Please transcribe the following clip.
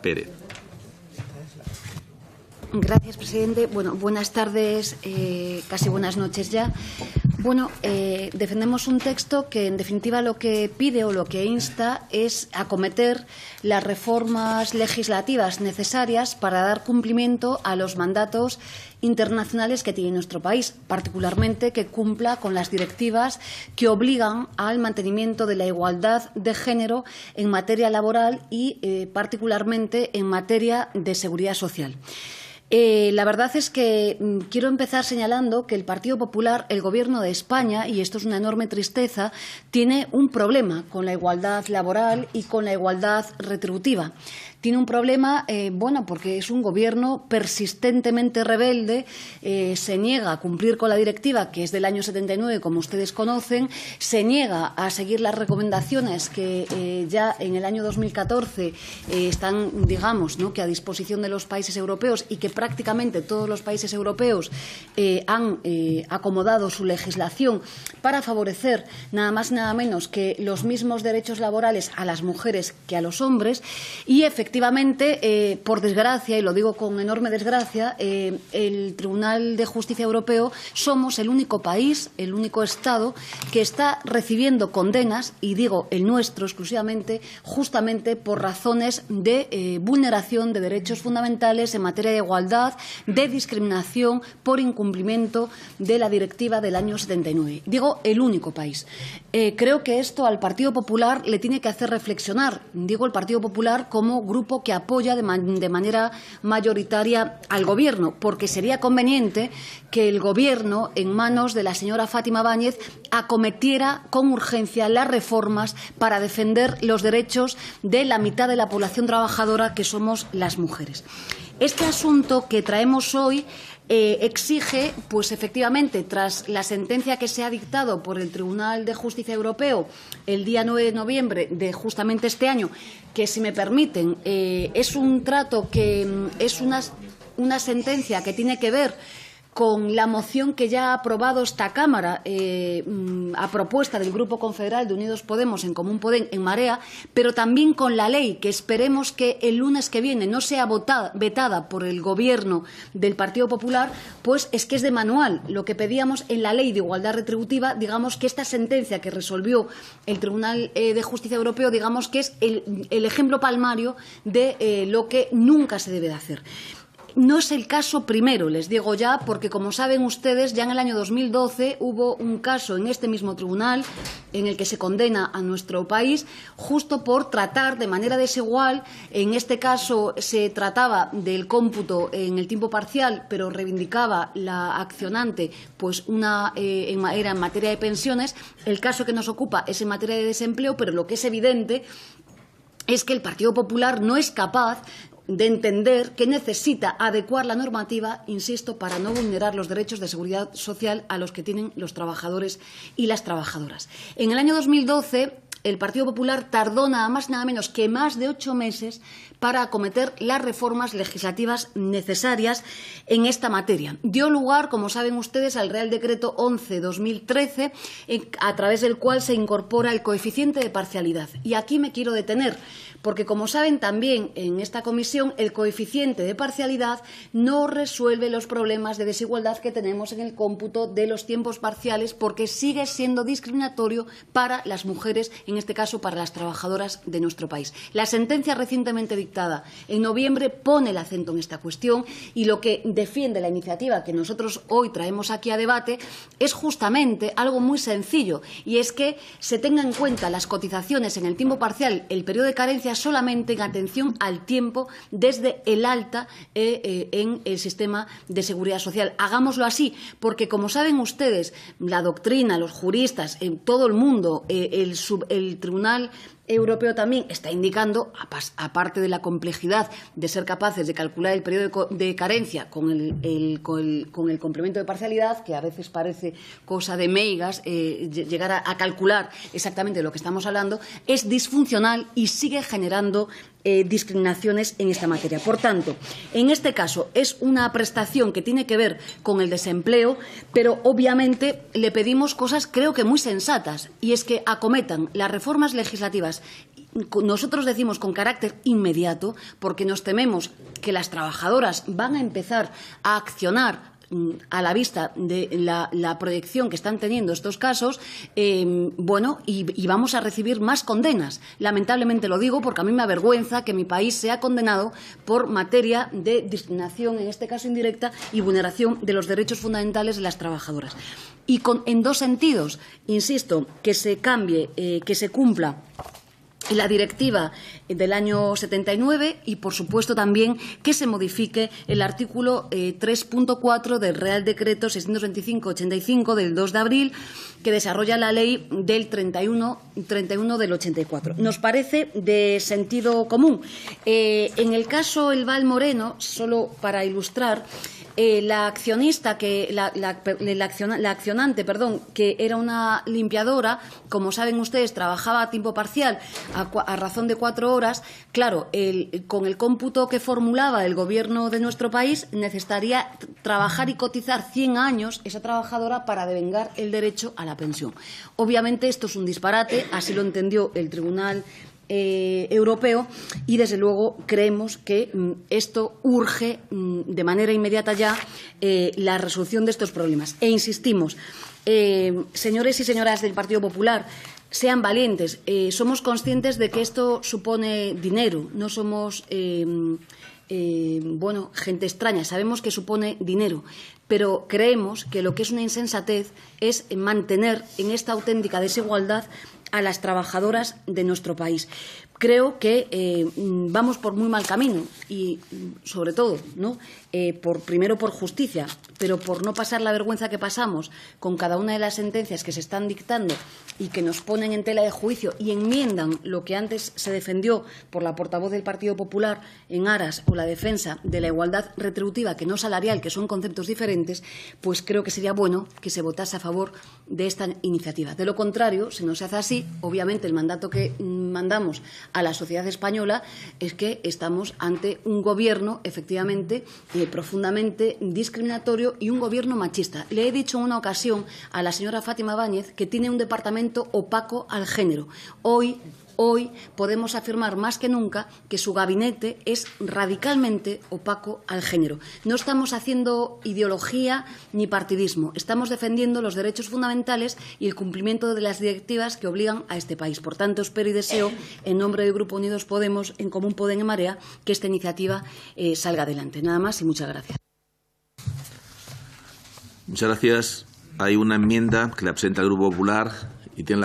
Pérez. Gracias, presidente. Bueno, buenas tardes, casi buenas noches ya. Bueno, defendemos un texto que, en definitiva, lo que pide o lo que insta es acometer las reformas legislativas necesarias para dar cumplimiento a los mandatos internacionales que tiene nuestro país, particularmente que cumpla con las directivas que obligan al mantenimiento de la igualdad de género en materia laboral y, particularmente, en materia de seguridad social. La verdad es que quiero empezar señalando que el Partido Popular, el Gobierno de España, y esto es una enorme tristeza, tiene un problema con la igualdad laboral y con la igualdad retributiva. Tiene un problema, porque es un gobierno persistentemente rebelde, se niega a cumplir con la directiva, que es del año 79, como ustedes conocen, se niega a seguir las recomendaciones que ya en el año 2014 están, digamos, ¿no?, que a disposición de los países europeos y que prácticamente todos los países europeos han acomodado su legislación para favorecer nada más y nada menos que los mismos derechos laborales a las mujeres que a los hombres y, efectivamente, por desgracia, y lo digo con enorme desgracia, el Tribunal de Justicia Europeo somos el único país, el único Estado que está recibiendo condenas, y digo el nuestro exclusivamente, justamente por razones de vulneración de derechos fundamentales en materia de igualdad, de discriminación por incumplimiento de la directiva del año 79. Digo el único país. Creo que esto al Partido Popular le tiene que hacer reflexionar. Digo el Partido Popular como grupo que apoya de manera mayoritaria al Gobierno, porque sería conveniente que el Gobierno, en manos de la señora Fátima Báñez, acometiera con urgencia las reformas para defender los derechos de la mitad de la población trabajadora, que somos las mujeres. Este asunto que traemos hoy exige, pues efectivamente, tras la sentencia que se ha dictado por el Tribunal de Justicia Europeo el día 9 de noviembre de justamente este año, que, si me permiten, es un trato que es una sentencia que tiene que ver con la moción que ya ha aprobado esta Cámara a propuesta del Grupo Confederal de Unidos Podemos, En Común Podem, En Marea, pero también con la ley que esperemos que el lunes que viene no sea vetada por el Gobierno del Partido Popular, pues es que es de manual. Lo que pedíamos en la Ley de Igualdad Retributiva, digamos que esta sentencia que resolvió el Tribunal de Justicia Europeo, digamos que es el ejemplo palmario de lo que nunca se debe de hacer. No es el caso primero, les digo ya, porque, como saben ustedes, ya en el año 2012 hubo un caso en este mismo tribunal en el que se condena a nuestro país justo por tratar de manera desigual. En este caso se trataba del cómputo en el tiempo parcial, pero reivindicaba la accionante pues era en materia de pensiones. El caso que nos ocupa es en materia de desempleo, pero lo que es evidente es que el Partido Popular no es capaz de entender que necesita adecuar la normativa, insisto, para no vulnerar los derechos de seguridad social a los que tienen los trabajadores y las trabajadoras. En el año 2012, el Partido Popular tardó nada más y nada menos que más de 8 meses para acometer las reformas legislativas necesarias en esta materia. Dio lugar, como saben ustedes, al Real Decreto 11/2013, a través del cual se incorpora el coeficiente de parcialidad. Y aquí me quiero detener, porque, como saben también en esta comisión, el coeficiente de parcialidad no resuelve los problemas de desigualdad que tenemos en el cómputo de los tiempos parciales, porque sigue siendo discriminatorio para las mujeres, en este caso para las trabajadoras de nuestro país. La sentencia recientemente dictada en noviembre pone el acento en esta cuestión, y lo que defiende la iniciativa que nosotros hoy traemos aquí a debate es justamente algo muy sencillo, y es que se tengan en cuenta las cotizaciones en el tiempo parcial, el periodo de carencia, solamente en atención al tiempo desde el alta en el sistema de seguridad social. Hagámoslo así, porque, como saben ustedes, la doctrina, los juristas, en todo el mundo, el Tribunal Europeo también está indicando, aparte de la complejidad de ser capaces de calcular el periodo de carencia con el complemento de parcialidad, que a veces parece cosa de meigas, llegar a calcular exactamente de lo que estamos hablando, es disfuncional y sigue generando discriminaciones en esta materia. Por tanto, en este caso es una prestación que tiene que ver con el desempleo, pero obviamente le pedimos cosas, creo que muy sensatas, y es que acometan las reformas legislativas nosotros decimos con carácter inmediato porque nos tememos que las trabajadoras van a empezar a accionar a la vista de la proyección que están teniendo estos casos, y vamos a recibir más condenas. Lamentablemente lo digo porque a mí me avergüenza que mi país sea condenado por materia de discriminación, en este caso indirecta, y vulneración de los derechos fundamentales de las trabajadoras. Y en dos sentidos, insisto, que se cambie, que se cumpla la directiva del año 79 y, por supuesto, también que se modifique el artículo 3.4 del Real Decreto 625/85 del 2 de abril, que desarrolla la ley del 31 del 84. Nos parece de sentido común. En el caso El Val Moreno, solo para ilustrar, la accionante, que era una limpiadora, como saben ustedes, trabajaba a tiempo parcial a razón de 4 horas. Claro, con el cómputo que formulaba el Gobierno de nuestro país, necesitaría trabajar y cotizar 100 años esa trabajadora para devengar el derecho a la pensión. Obviamente esto es un disparate, así lo entendió el Tribunal Europeo, y desde luego creemos que esto urge de manera inmediata ya la resolución de estos problemas. E insistimos, señores y señoras del Partido Popular, sean valientes. Somos conscientes de que esto supone dinero, no somos gente extraña, sabemos que supone dinero, pero creemos que lo que es una insensatez es mantener en esta auténtica desigualdad a las trabajadoras de nuestro país. Creo que vamos por muy mal camino y, sobre todo, ¿no? Primero por justicia, pero por no pasar la vergüenza que pasamos con cada una de las sentencias que se están dictando y que nos ponen en tela de juicio y enmiendan lo que antes se defendió por la portavoz del Partido Popular en aras o la defensa de la igualdad retributiva, que no salarial, que son conceptos diferentes, pues creo que sería bueno que se votase a favor de esta iniciativa. De lo contrario, si no se hace así, obviamente el mandato que mandamos a la sociedad española es que estamos ante un gobierno, efectivamente, profundamente discriminatorio y un gobierno machista. Le he dicho en una ocasión a la señora Fátima Báñez que tiene un departamento opaco al género. Hoy podemos afirmar más que nunca que su gabinete es radicalmente opaco al género. No estamos haciendo ideología ni partidismo. Estamos defendiendo los derechos fundamentales y el cumplimiento de las directivas que obligan a este país. Por tanto, espero y deseo, en nombre del Grupo Unidos Podemos, en Común Podem en Marea, que esta iniciativa salga adelante. Nada más y muchas gracias. Muchas gracias. Hay una enmienda que la presenta el Grupo Popular y tiene